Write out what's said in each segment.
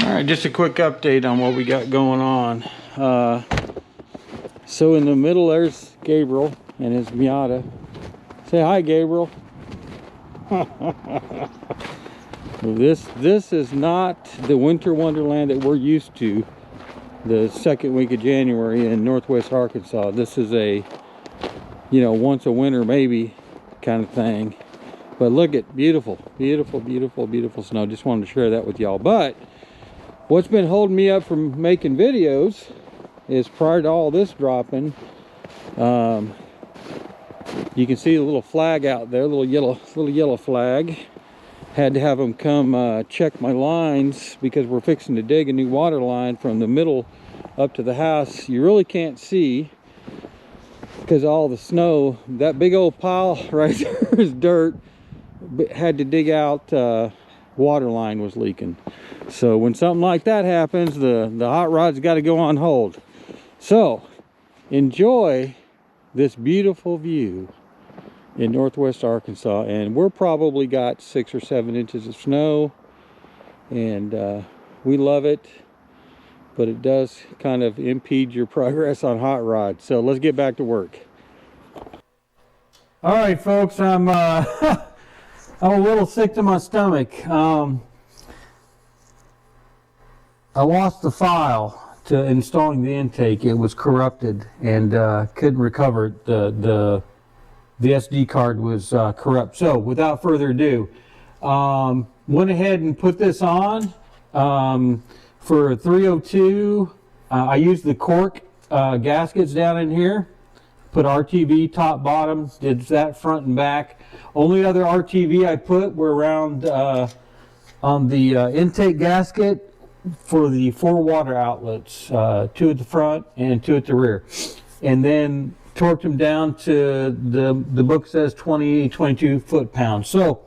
Alright, just a quick update on what we got going on. So in the middle there's Gabriel and his Miata. Say hi, Gabriel. This is not the winter wonderland that we're used to the second week of January in northwest Arkansas. This is a, you know, once a winter maybe kind of thing. But look at beautiful, beautiful, beautiful, beautiful snow. Just wanted to share that with y'all. But what's been holding me up from making videos is prior to all this dropping, you can see a little flag out there, little yellow flag. Had to have them come check my lines because we're fixing to dig a new water line from the middle up to the house. You really can't see because all the snow, that big old pile right there is dirt. Had to dig out, water line was leaking. So when something like that happens, the hot rod's got to go on hold. So enjoy this beautiful view in northwest Arkansas, and we're probably got 6 or 7 inches of snow, and we love it, but it does kind of impede your progress on hot rod. So let's get back to work. All right, folks, I'm I'm a little sick to my stomach. I lost the file to installing the intake. It was corrupted and couldn't recover it. The SD card was corrupt. So without further ado, went ahead and put this on for 302. I used the cork gaskets down in here. Put RTV top bottom, did that front and back. Only other RTV I put were around on the intake gasket for the 4 water outlets, 2 at the front and 2 at the rear. And then torqued them down to the book says 22 foot-pounds. So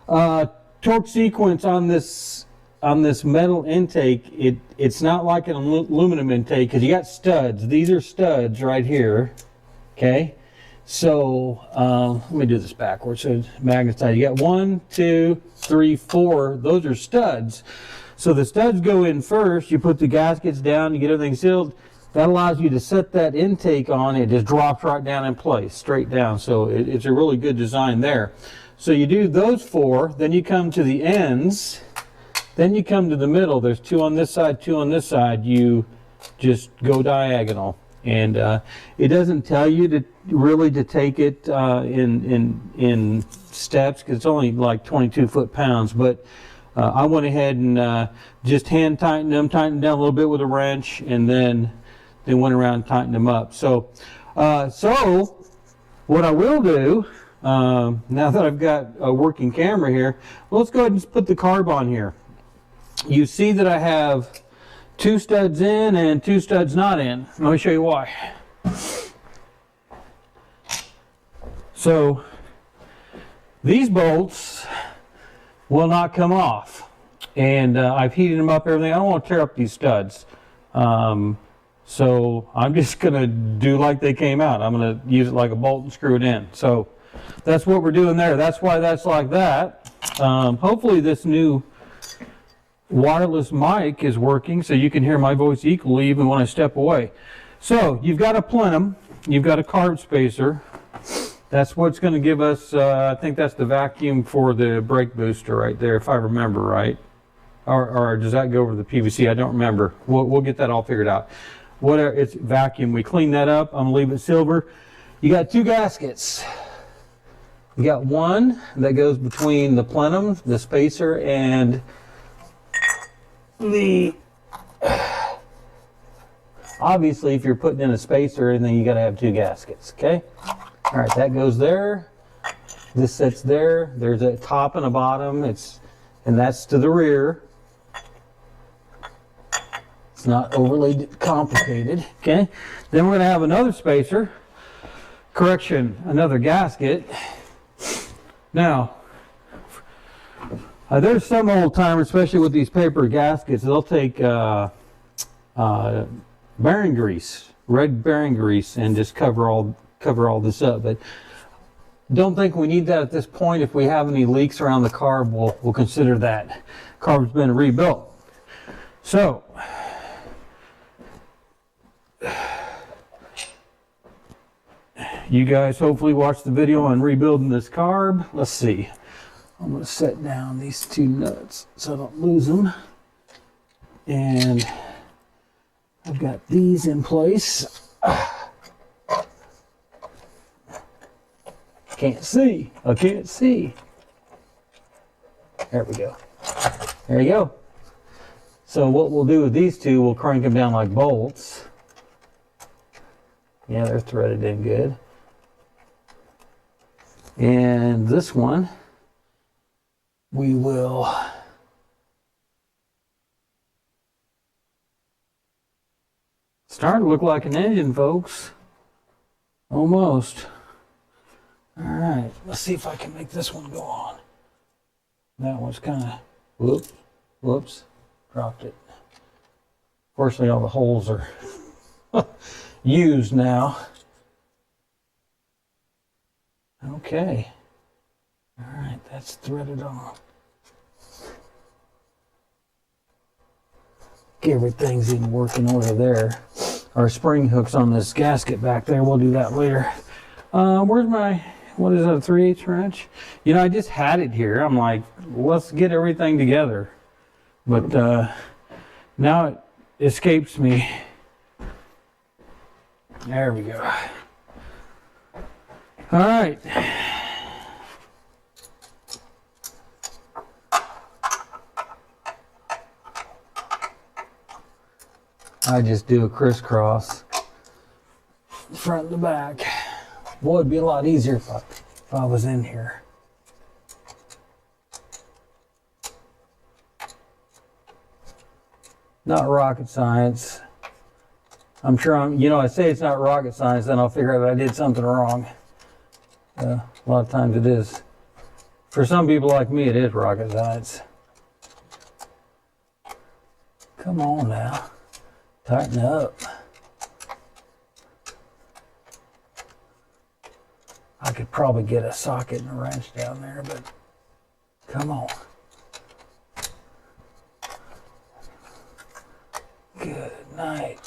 torque sequence on this metal intake, it's not like an aluminum intake because you got studs. These are studs right here. Okay, so let me do this backwards. So magnetized. You got 1, 2, 3, 4. Those are studs. So the studs go in first. You put the gaskets down. You get everything sealed. That allows you to set that intake on. It just drops right down in place, straight down. So it's a really good design there. So you do those 4. Then you come to the ends. Then you come to the middle. There's 2 on this side, 2 on this side. You just go diagonal. And it doesn't tell you to really to take it in steps because it's only like 22 foot-pounds. But I went ahead and just hand tightened them, tightened down a little bit with a wrench, and then went around and tightened them up. So what I will do now that I've got a working camera here, well, let's go ahead and just put the carb on here. You see that I have 2 studs in and 2 studs not in. Let me show you why. So these bolts will not come off, and I've heated them up, everything. I don't want to tear up these studs, so I'm just gonna do like they came out. I'm gonna use it like a bolt and screw it in. So that's what we're doing there. That's why that's like that. Hopefully this new wireless mic is working so you can hear my voice equally even when I step away. So you've got a plenum, you've got a carb spacer. That's what's going to give us, I think that's the vacuum for the brake booster right there, if I remember right. Or does that go over the PVC? I don't remember. We'll get that all figured out. Whatever, it's vacuum. We clean that up. I'm going to leave it silver. You got 2 gaskets. You got one that goes between the plenum, the spacer, and obviously if you're putting in a spacer or anything, you got to have 2 gaskets. Okay, all right, that goes there, this sits there, there's a top and a bottom, and that's to the rear. It's not overly complicated. Okay, then we're going to have another spacer, another gasket. Now there's some old timers, especially with these paper gaskets, they'll take bearing grease, red bearing grease, and just cover all this up. But don't think we need that at this point. If we have any leaks around the carb, we'll consider that. Carb's been rebuilt. So, you guys hopefully watched the video on rebuilding this carb. Let's see. I'm going to set down these two nuts so I don't lose them. And I've got these in place. Can't see. I can't see. There we go. There you go. So what we'll do with these two, we'll crank them down like bolts. Yeah, they're threaded in good. And this one, we will starting to look like an engine, folks. Almost. All right, let's see if I can make this one go on. That one's kind of, whoops, dropped it. Fortunately, all the holes are used now. Okay. All right, that's threaded on. Everything's in working order there. Our spring hook's on this gasket back there. We'll do that later. Where's my, what is that, a 3/8 wrench? You know, I just had it here. I'm like, let's get everything together. But now it escapes me. There we go. All right. I just do a crisscross, front and the back. Boy, it'd be a lot easier if I was in here. Not rocket science. I'm sure I say it's not rocket science, then I'll figure out I did something wrong. A lot of times it is. For some people like me, it is rocket science. Come on now. Tighten up. I could probably get a socket and a wrench down there, but come on. Good night.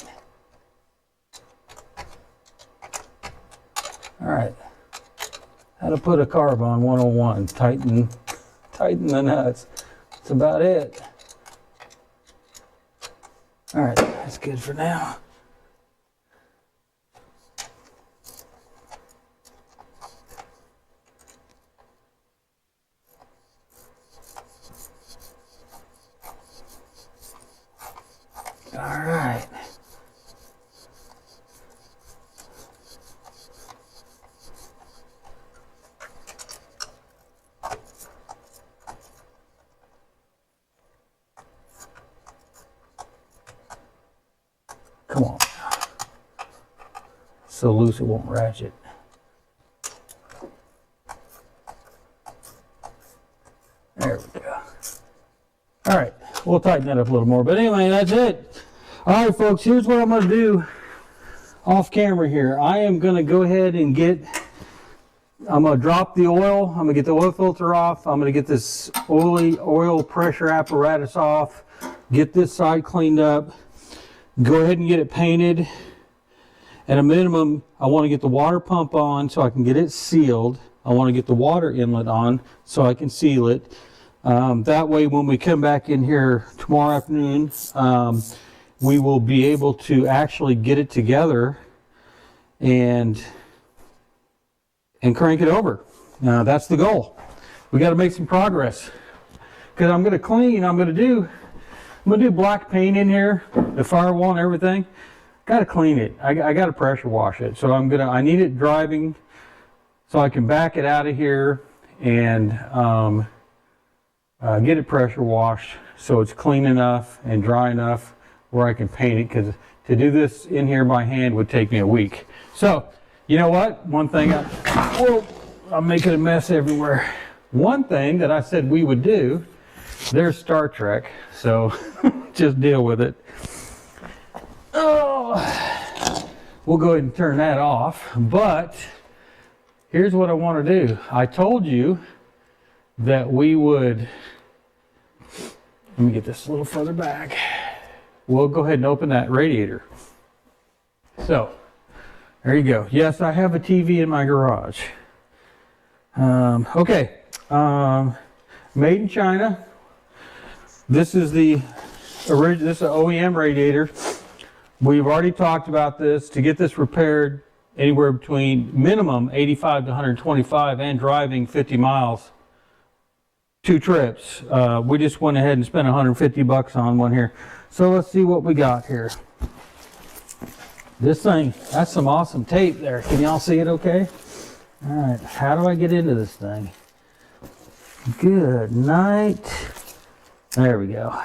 All right. How to put a carb on 101. Tighten the nuts. That's about it. All right, that's good for now. All right. Come on. So loose it won't ratchet. There we go. All right, we'll tighten that up a little more. But anyway, that's it. All right, folks, here's what I'm going to do off camera here. I am going to go ahead and I'm going to drop the oil. I'm going to get the oil filter off. I'm going to get this oil pressure apparatus off. Get this side cleaned up. Go ahead and get it painted. At a minimum, I want to get the water pump on so I can get it sealed. I want to get the water inlet on so I can seal it. That way, when we come back in here tomorrow afternoon, we will be able to actually get it together and crank it over. That's the goal. We got to make some progress. Because I'm going to clean, I'm going to do black paint in here, the firewall and everything. Got to clean it. I got to pressure wash it. So I need it driving so I can back it out of here and get it pressure washed so it's clean enough and dry enough where I can paint it, because to do this in here by hand would take me a week. So, you know what? One thing, I'm making a mess everywhere. One thing that I said we would do, there's Star Trek, so just deal with it. Oh, we'll go ahead and turn that off, but here's what I want to do. I told you that we would, let me get this a little further back. we'll go ahead and open that radiator. So, there you go. Yes, I have a TV in my garage. Okay, made in China. This is the original. This is an OEM radiator. We've already talked about this. To get this repaired, anywhere between minimum 85 to 125 and driving 50 miles, 2 trips. We just went ahead and spent 150 bucks on one here. So let's see what we got here. This thing, that's some awesome tape there. Can y'all see it okay? All right, how do I get into this thing? Good night. There we go.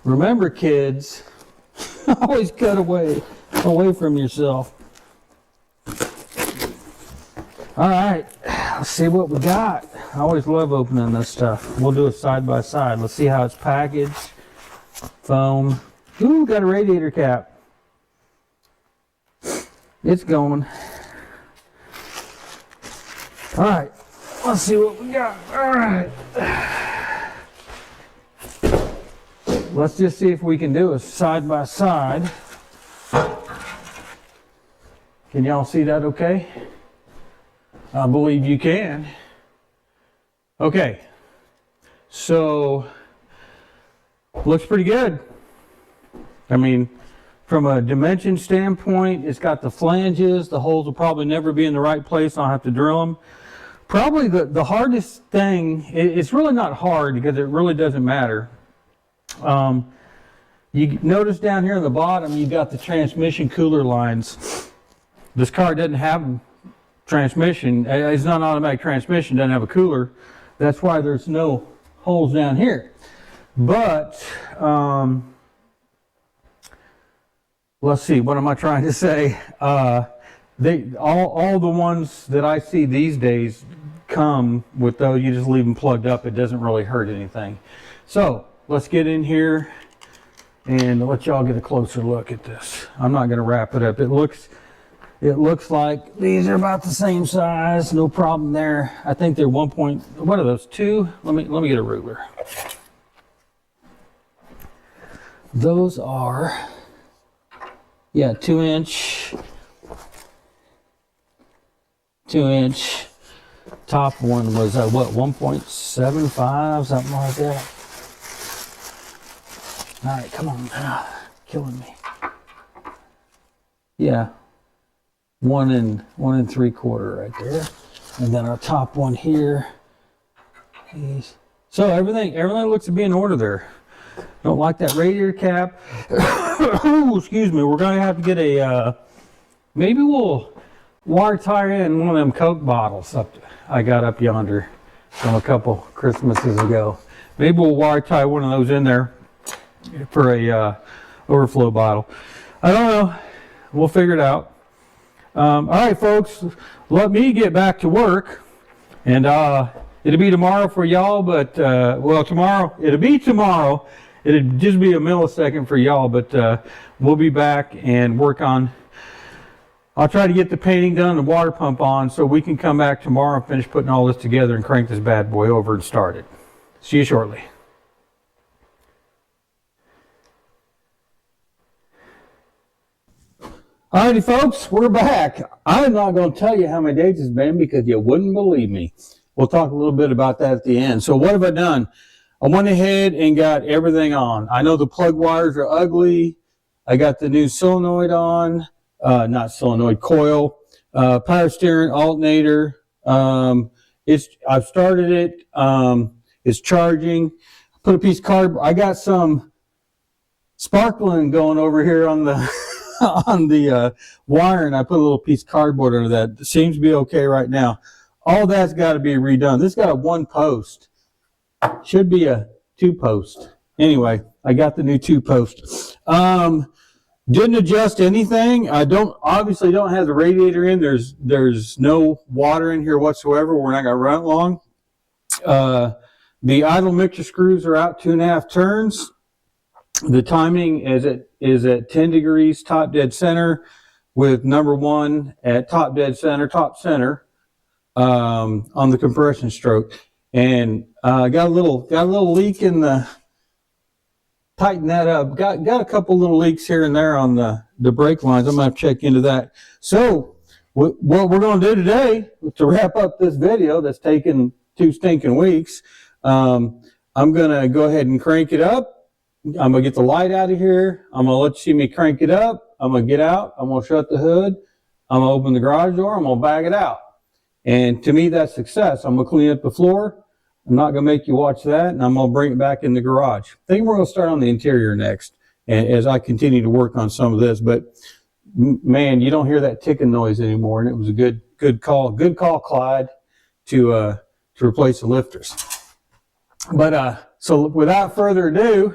Remember, kids, always cut away from yourself. All right, let's see what we got. I always love opening this stuff. We'll do it side by side. Let's see how it's packaged. Foam. Ooh, got a radiator cap. It's going. All right, let's see what we got. All right. Let's just see if we can do a side by side. Can y'all see that okay? I believe you can. Okay. So, looks pretty good. I mean, from a dimension standpoint, it's got the flanges. The holes will probably never be in the right place. I'll have to drill them. Probably the hardest thing, it's really not hard because it really doesn't matter. You notice down here on the bottom, you've got the transmission cooler lines. This car doesn't have transmission. It's not an automatic transmission, doesn't have a cooler. That's why there's no holes down here. But, let's see, what am I trying to say? All the ones that I see these days come with those, you just leave them plugged up. It doesn't really hurt anything. So, let's get in here and let y'all get a closer look at this. I'm not going to wrap it up. It looks like these are about the same size. No problem there. I think they're what are those, 2? Let me get a ruler. Those are, yeah, 2-inch. Top one was what, 1.75, something like that. All right, come on, killing me. Yeah, 1 and 3/4 right there, and then our top one here. So everything looks to be in order there. Don't like that radiator cap. Ooh, excuse me. We're gonna have to get a. Maybe we'll wire tie in one of them Coke bottles I got up yonder from a couple Christmases ago. Maybe we'll wire tie one of those in there for a overflow bottle. I don't know. We'll figure it out. All right, folks. Let me get back to work, and it'll be tomorrow for y'all. But well, tomorrow it'll be tomorrow. It'll just be a millisecond for y'all. But we'll be back and work on. I'll try to get the painting done, the water pump on, so we can come back tomorrow and finish putting all this together and crank this bad boy over and start it. See you shortly. Alrighty, folks, we're back. I'm not going to tell you how many days it's been because you wouldn't believe me. We'll talk a little bit about that at the end. So what have I done? I went ahead and got everything on. I know the plug wires are ugly. I got the new solenoid on. Not solenoid, coil, power steering, alternator. I've started it. It's charging. Put a piece of cardboard. I got some sparkling going over here on the on the wire, and I put a little piece of cardboard under that. It seems to be okay right now. All that's got to be redone. This got a 1 post. Should be a 2 post. Anyway, I got the new 2 post. Didn't adjust anything. I obviously don't have the radiator in. There's no water in here whatsoever. We're not going to run it long. The idle mixture screws are out 2.5 turns. The timing is at 10 degrees top dead center, with number 1 at top dead center, top center, on the compression stroke. And Got a little leak in the. Tighten that up. Got a couple little leaks here and there on the brake lines. I'm gonna check into that. So what we're gonna do today to wrap up this video that's taken 2 stinking weeks, I'm gonna go ahead and crank it up. I'm gonna get the light out of here. I'm gonna let you see me crank it up. I'm gonna get out. I'm gonna shut the hood. I'm gonna open the garage door. I'm gonna bag it out. And to me, that's success. I'm gonna clean up the floor. I'm not gonna make you watch that, and I'm gonna bring it back in the garage. I think we're gonna start on the interior next, as I continue to work on some of this. But man, you don't hear that ticking noise anymore, and it was a good call, Clyde, to replace the lifters. But so without further ado,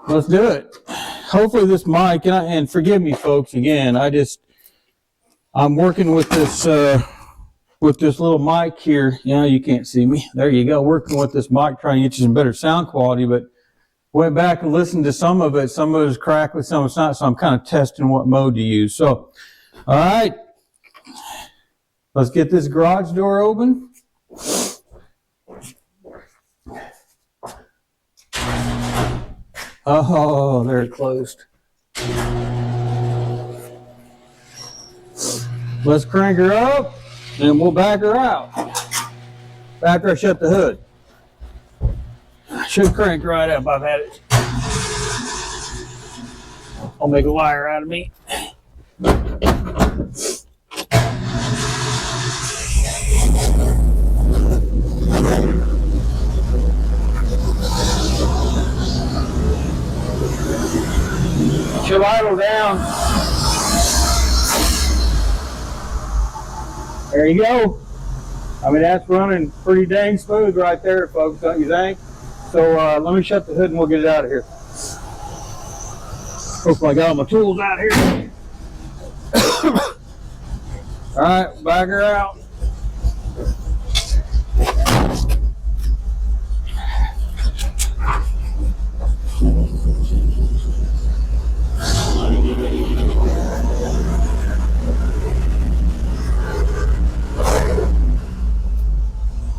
let's do it. Hopefully this mic, and forgive me folks again, I'm working with this little mic here. You can't see me. There you go. Working with this mic, trying to get you some better sound quality, but went back and listened to some of it. Some of it is crackly, some of it's not, so I'm kind of testing what mode to use. So, all right, let's get this garage door open. Oh, there it closed. Let's crank her up, and we'll back her out after I shut the hood. I should crank right up. I've had it. I'll make a liar out of me. She'll idle down. There you go. I mean, that's running pretty dang smooth right there, folks, don't you think? So let me shut the hood and we'll get it out of here. Hopefully I got all my tools out here. All right, back her out.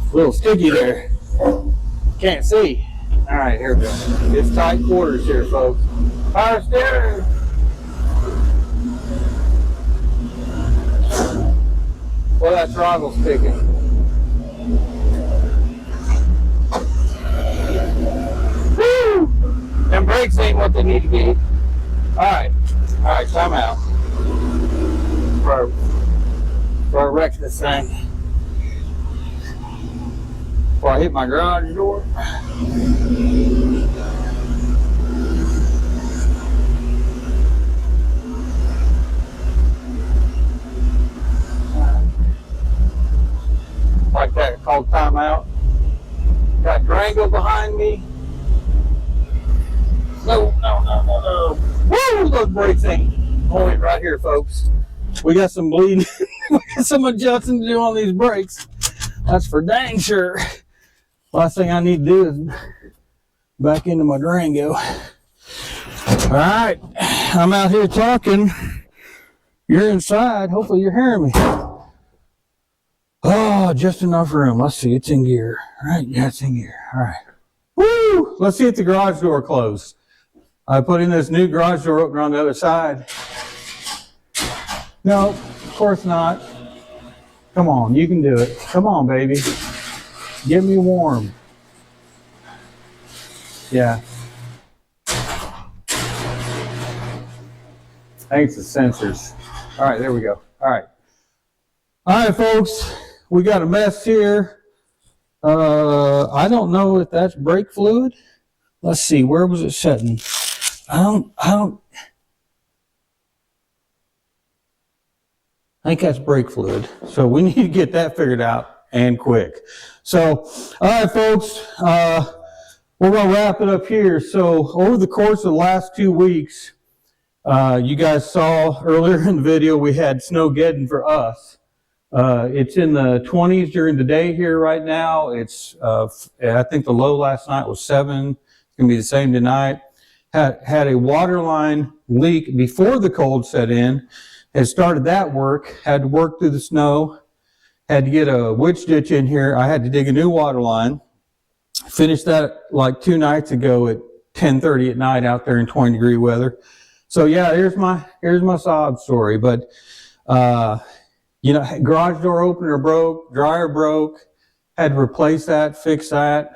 A little sticky there. Can't see. All right, here we go. It's tight quarters here, folks. Power steering. Well, that throttle's sticking. Woo! Them brakes ain't what they need to be. All right, time out. Before I wreck this thing. Before I hit my garage door. Like that, called timeout. Got Durango behind me. No. Woo! Those brakes ain't holding right here, folks. We got some bleeding. We got some adjusting to do on these brakes. That's for dang sure. Last thing I need to do is back into my Durango. All right, I'm out here talking. You're inside. Hopefully you're hearing me. Oh, just enough room. Let's see. It's in gear. All right. Yeah, it's in gear. All right. Woo! Let's see if the garage door closed. I put in this new garage door opener on the other side. No, of course not. Come on, you can do it. Come on, baby. Get me warm. Yeah. I think it's the sensors. All right, there we go. All right, folks. We got a mess here. I don't know if that's brake fluid. Let's see. Where was it sitting? I think that's brake fluid. So we need to get that figured out and quick. So, all right, folks, we're going to wrap it up here. So over the course of the last 2 weeks, you guys saw earlier in the video, we had snowgeddon for us. It's in the 20s during the day here right now. It's, I think the low last night was 7. It's going to be the same tonight. Had a water line leak before the cold set in. Had started that work, had to work through the snow, Had to get a wood stitch in here. I had to dig a new water line. Finished that like 2 nights ago at 10:30 at night out there in 20-degree weather. So yeah, here's my sob story. But you know, garage door opener broke, dryer broke, had to replace that, fix that.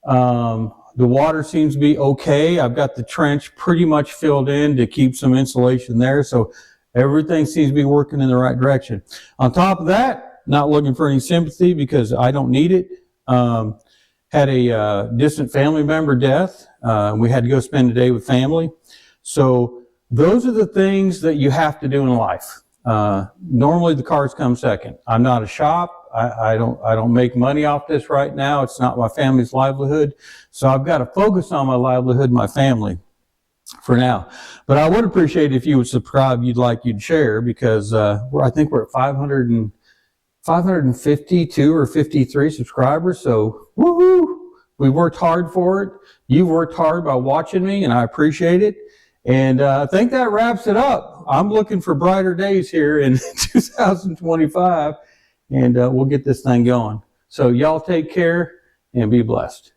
The water seems to be okay. I've got the trench pretty much filled in to keep some insulation there. So everything seems to be working in the right direction. On top of that, not looking for any sympathy because I don't need it. Had a distant family member death. We had to go spend a day with family. So those are the things that you have to do in life. Normally the cars come second. I'm not a shop. I don't make money off this right now. It's not my family's livelihood. So I've got to focus on my livelihood and my family for now. But I would appreciate if you would subscribe, you'd share, because I think we're at 552 or 53 subscribers. So woohoo! We worked hard for it. You've worked hard by watching me, and I appreciate it. And I think that wraps it up. I'm looking for brighter days here in 2025, and we'll get this thing going. So y'all take care and be blessed.